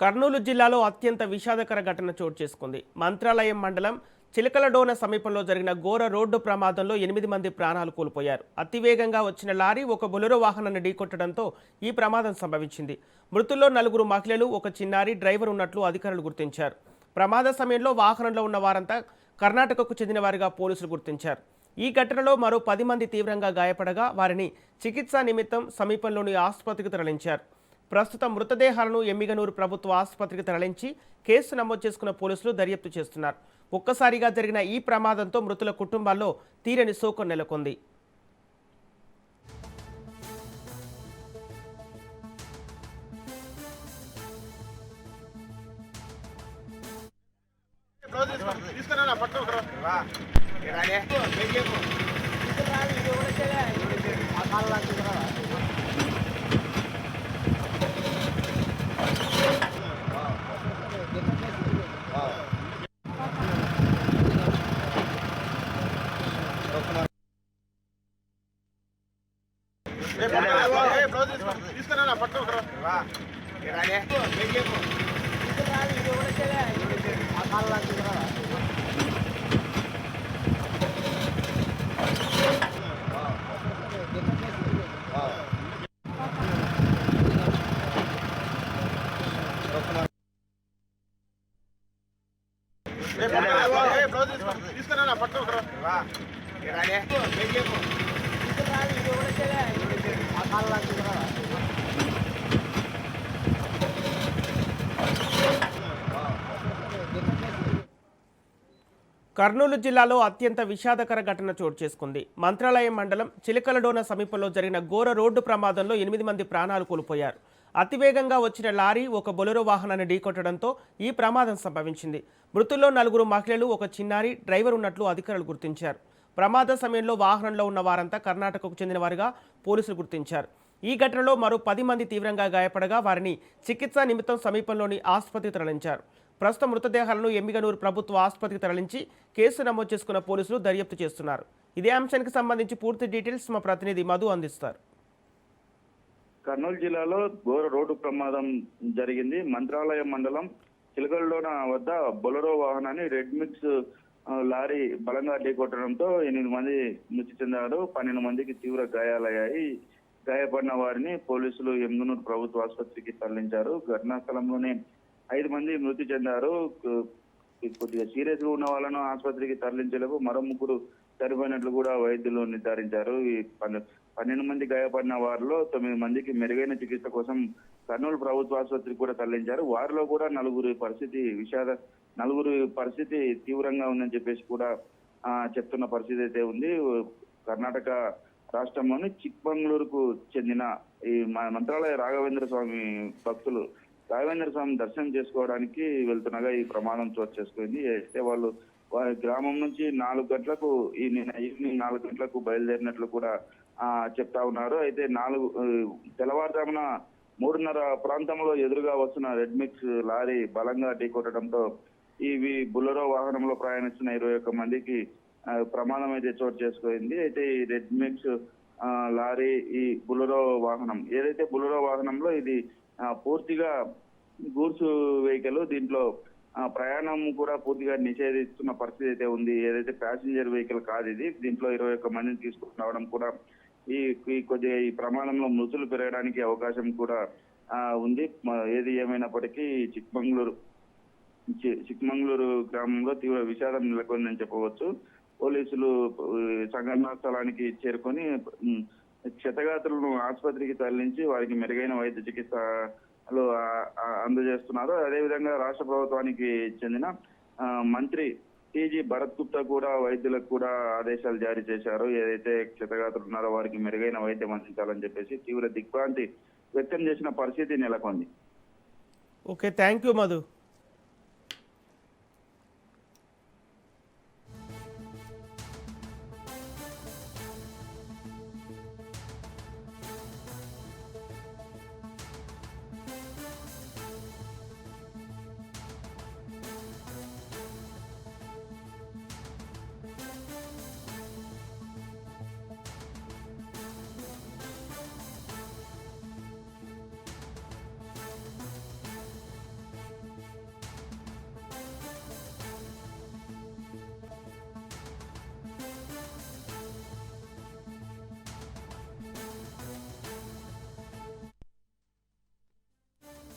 కర్నూలు జిల్లాలో అత్యంత విషాదకర ఘటన చోటు చేసుకుంది. మంత్రాలయం మండలం చిలకలడోన సమీపంలో జరిగిన ఘోర రోడ్డు ప్రమాదంలో 8 మంది ప్రాణాలు కోల్పోయారు. అతివేగంగా వచ్చిన లారీ ఒక బొలెరో వాహనాన్ని ఢీకొట్టడంతో ఈ ప్రమాదం సంభవించింది. మృతుల్లో 4 మహిళలు, ఒక చిన్నారి, డ్రైవర్ ఉన్నట్లు అధికారులు గుర్తించారు. ప్రమాద సమయంలో వాహనంలో ఉన్న వారంతా కర్ణాటకకు చెందిన వారిగా పోలీసులు గుర్తించారు. ఈ ఘటనలో మరో 10 మంది తీవ్రంగా గాయపడగా వారిని చికిత్సా నిమిత్తం సమీపంలోని ఆసుపత్రికి తరలించారు. ప్రస్తుతం మృతదేహాలను ఎమ్మిగనూరు ప్రభుత్వ ఆసుపత్రికి తరలించి కేసు నమోదు చేసుకున్న పోలీసులు దర్యాప్తు చేస్తున్నారు. ఒక్కసారిగా జరిగిన ఈ ప్రమాదంతో మృతుల కుటుంబాల్లో తీరని శోకం నెలకొంది. కర్నూలు జిల్లాలో అత్యంత విషాదకర ఘటన చోటు చేసుకుంది. మంత్రాలయం మండలం చిలకలడోన సమీపంలో జరిగిన ఘోర రోడ్డు ప్రమాదంలో 8 మంది ప్రాణాలు కోల్పోయారు. అతివేగంగా వచ్చిన లారీ ఒక బొలెరో వాహనాన్ని ఢీకొట్టడంతో ఈ ప్రమాదం సంభవించింది. మృతుల్లో 4 మహిళలు, ఒక చిన్నారి, డ్రైవర్ ఉన్నట్లు అధికారులు గుర్తించారు. ప్రమాద సమయంలో వాహనంలో ఉన్న వారంతా కర్ణాటకకు చెందిన వారిగా పోలీసులు గుర్తించారు. ఈ ఘటనలో మరో 10 మంది తీవ్రంగా గాయపడగా వారిని చికిత్సా నిమిత్తం సమీపంలోని ఆసుపత్రికి తరలించారు. ప్రస్తుతం మృతదేహాలను ఎమ్మిగనూరు ప్రభుత్వ ఆసుపత్రికి తరలించి కేసు నమోదు చేసుకున్న పోలీసులు దర్యాప్తు చేస్తున్నారు. ఇదే అంశానికి సంబంధించి పూర్తి డీటెయిల్స్ మా ప్రతినిధి మధు అందిస్తారు. కర్నూలు జిల్లాలో ఘోర రోడ్డు ప్రమాదం జరిగింది. మంత్రాలయం మండలం చిలకలడోన వద్ద బొలెరో వాహనాన్ని రెడ్ మిక్స్ లారీ బలంగా ఢీకొట్టడంతో 8 మంది మృతి చెందారు. 12 మందికి తీవ్ర గాయాలయ్యాయి. గాయపడిన వారిని పోలీసులు ఎమ్మిగనూరు ప్రభుత్వ ఆసుపత్రికి తరలించారు. ఘటనా స్థలంలోనే 5 మంది మృతి చెందారు. కొద్దిగా సీరియస్ గా ఉన్న వాళ్ళను ఆసుపత్రికి తరలించలేవు. మరో 3 చనిపోయినట్లు కూడా వైద్యులు నిర్ధారించారు. ఈ 12 మంది గాయపడిన వారిలో 9 మందికి మెరుగైన చికిత్స కోసం కర్నూలు ప్రభుత్వ ఆసుపత్రికి కూడా తరలించారు. వారిలో కూడా 4 పరిస్థితి తీవ్రంగా ఉందని చెప్పేసి కూడా చెప్తున్న పరిస్థితి అయితే ఉంది. కర్ణాటక రాష్ట్రంలోని చిక్మంగళూరుకు చెందిన ఈ మంత్రాలయ రాఘవేంద్ర స్వామి భక్తులు రాఘవేంద్ర స్వామి దర్శనం చేసుకోవడానికి వెళ్తుండగా ఈ ప్రమాదం చోటు చేసుకుంది. అయితే వాళ్ళు వారి గ్రామం నుంచి 4 గంటలకు నిన్న ఈవినింగ్ 4 గంటలకు బయలుదేరినట్లు కూడా చెప్తా ఉన్నారు. అయితే తెల్లవారుజామున 3:30 ప్రాంతంలో ఎదురుగా వస్తున్న రెడ్ మిక్స్ లారీ బలంగా ఢీకొట్టడంతో ఇవి బొలెరో వాహనంలో ప్రయాణిస్తున్న 21 మందికి ప్రమాదం అయితే చోటు చేసుకుంది. అయితే ఈ రెడ్ మిక్స్ లారీ, ఈ బొలెరో వాహనం ఏదైతే బొలెరో వాహనంలో ఇది పూర్తిగా గూడ్స్ వెహికల్, దీంట్లో ప్రయాణం కూడా పూర్తిగా నిషేధిస్తున్న పరిస్థితి అయితే ఉంది. ఏదైతే ప్యాసింజర్ వెహికల్ కాదు ఇది. దీంట్లో 21 మందిని తీసుకుని రావడం కూడా కొద్దిగా ఈ ప్రమాదంలో మృతులు పెరగడానికి అవకాశం కూడా ఉంది. ఏది ఏమైనప్పటికీ చిక్మంగళూరు గ్రామంలో తీవ్ర విషాదం నెలకొందని చెప్పవచ్చు. పోలీసులు సంఘటనా స్థలానికి చేరుకొని క్షతగాత్రులను ఆసుపత్రికి తరలించి వారికి మెరుగైన వైద్య చికిత్సలు అందజేస్తున్నారు. అదేవిధంగా రాష్ట్ర ప్రభుత్వానికి చెందిన మంత్రి టీజీ భరత్ గుప్తా కూడా వైద్యులకు కూడా ఆదేశాలు జారీ చేశారు. ఏదైతే క్షతగాత్రులు ఉన్నారో వారికి మెరుగైన వైద్యం అందించాలని చెప్పేసి తీవ్ర దిగ్భ్రాంతి వ్యక్తం చేసిన పరిస్థితి నెలకొంది. Okay, thank you Madhu.